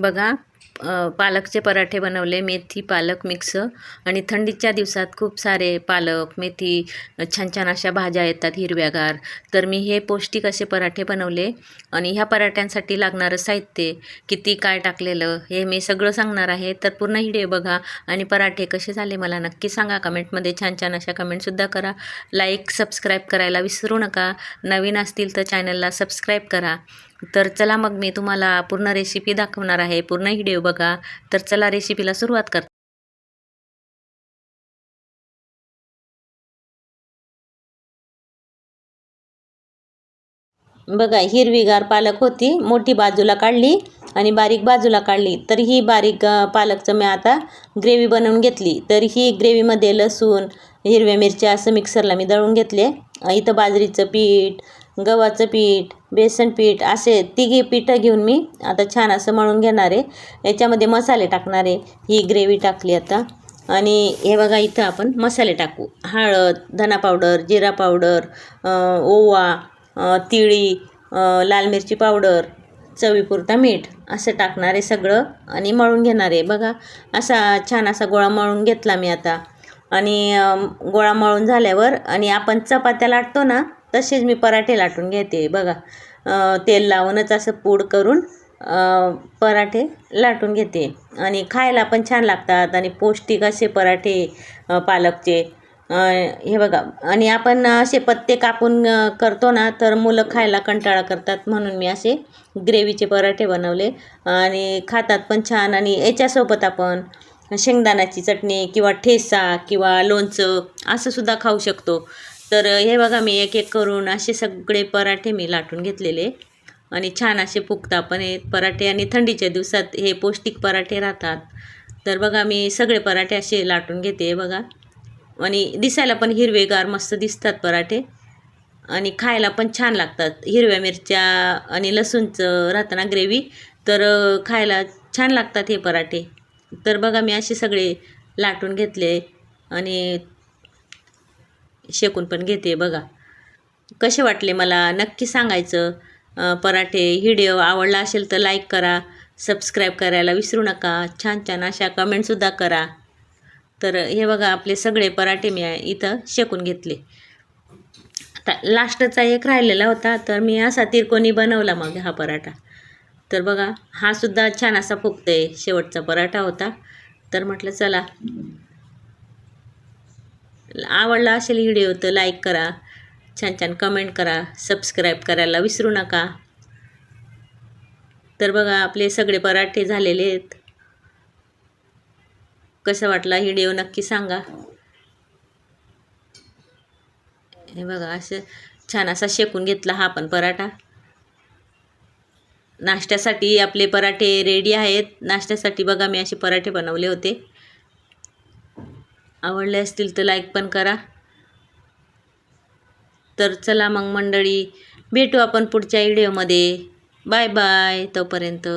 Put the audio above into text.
बघा पालकचे पराठे बनवले, मेथी पालक मिक्स. आणि थंडीच्या दिवसात खूप सारे पालक मेथी छान छान अशा भाज्या येतात हिरव्यागार. तर मी हे पौष्टिक असे पराठे बनवले. आणि ह्या पराठ्यांसाठी लागणारं साहित्य, किती काय टाकलेलं, हे मी सगळं सांगणार आहे. तर पूर्ण व्हिडिओ बघा. आणि पराठे कसे झाले मला नक्की सांगा कमेंटमध्ये. छान छान अशा कमेंटसुद्धा करा. लाईक सबस्क्राईब करायला विसरू नका. नवीन असतील तर चॅनलला सबस्क्राईब करा. तर चला मग मी तुम्हाला पूर्ण रेसिपी दाखवणार आहे. पूर्ण व्हिडिओ बघा. तर चला रेसिपीला सुरुवात करते. बघा हिरवीगार पालक होती, मोठी बाजूला काढली आणि बारीक बाजूला काढली. तर ही बारीक पालकचं मी आता ग्रेव्ही बनवून घेतली. तर ही ग्रेव्हीमध्ये लसूण, हिरव्या मिरच्या असं मिक्सरला मी दळून घेतले. इथं बाजरीचं पीठ, गव्हाचं पीठ, बेसन पीठ असे तिघी पिठं घेऊन मी आता छान असं मळून घेणार आहे. याच्यामध्ये मसाले टाकणार आहे. ही ग्रेव्ही टाकली आता. आणि हे बघा इथं आपण मसाले टाकू. हळद, धना पावडर, जिरा पावडर, ओवा, तिळी, लाल मिरची पावडर, चवीपुरता मीठ असं टाकणार आहे सगळं. आणि मळून घेणार आहे. बघा असा छान असा गोळा मळून घेतला मी आता. आणि गोळा मळून झाल्यावर आणि आपण चपात्या लाटतो ना, तसेच मी पराठे लाटून घेते. बघा तेल लावूनच असं पूड करून पराठे लाटून घेते. आणि खायला पण छान लागतात आणि पौष्टिक असे पराठे पालकचे. हे बघा. आणि आपण असे पत्ते कापून करतो ना, तर मुलं खायला कंटाळा करतात. म्हणून मी असे ग्रेव्हीचे पराठे बनवले. आणि खातात पण छान. आणि याच्यासोबत आपण शेंगदाण्याची चटणी किंवा ठेचा किंवा लोणचं असंसुद्धा खाऊ शकतो. तर हे बघा मी एक एक करून असे सगळे पराठे मी लाटून घेतलेले. आणि छान असे फुगतात पण हे पराठे. आणि थंडीच्या दिवसात हे पौष्टिक पराठे राहतात. तर बघा मी सगळे पराठे असे लाटून घेते बघा. आणि दिसायला पण हिरवेगार मस्त दिसतात पराठे. आणि खायला पण छान लागतात. हिरव्या मिरच्या आणि लसूणचं राहतं ना ग्रेव्ही, तर खायला छान लागतात हे पराठे. तर बघा मी असे सगळे लाटून घेतले आणि शेकून पण घेते बघा. कसे वाटले मला नक्की सांगायचं. पराठे व्हिडिओ आवडला असेल तर लाईक करा, सबस्क्राईब करायला विसरू नका. छान छान अशा कमेंटसुद्धा करा. तर हे बघा आपले सगळे पराठे मी इथं शेकून घेतले. आता लास्टचा एक राहिलेला होता, तर मी असा तिरकोनी बनवला मग हा पराठा. तर बघा हा सुद्धा छान असा फुगतोय. शेवटचा पराठा होता. तर म्हटलं चला, आवडला असेल व्हिडिओ तर लाईक करा, छान छान कमेंट करा, सबस्क्राईब करायला विसरू नका. तर बघा आपले सगळे पराठे झालेले आहेत. कसा वाटला व्हिडिओ नक्की सांगा. हे बघा असं छान असा शेकून घेतला हा पण पराठा. नाश्त्यासाठी आपले पराठे रेडी आहेत. नाश्त्यासाठी बघा मी असे पराठे बनवले होते. आवडले असतील तर लाईक पण करा. तर चला मग मंडळी, भेटू आपण पुढच्या व्हिडिओमध्ये. बाय बाय तोपर्यंत.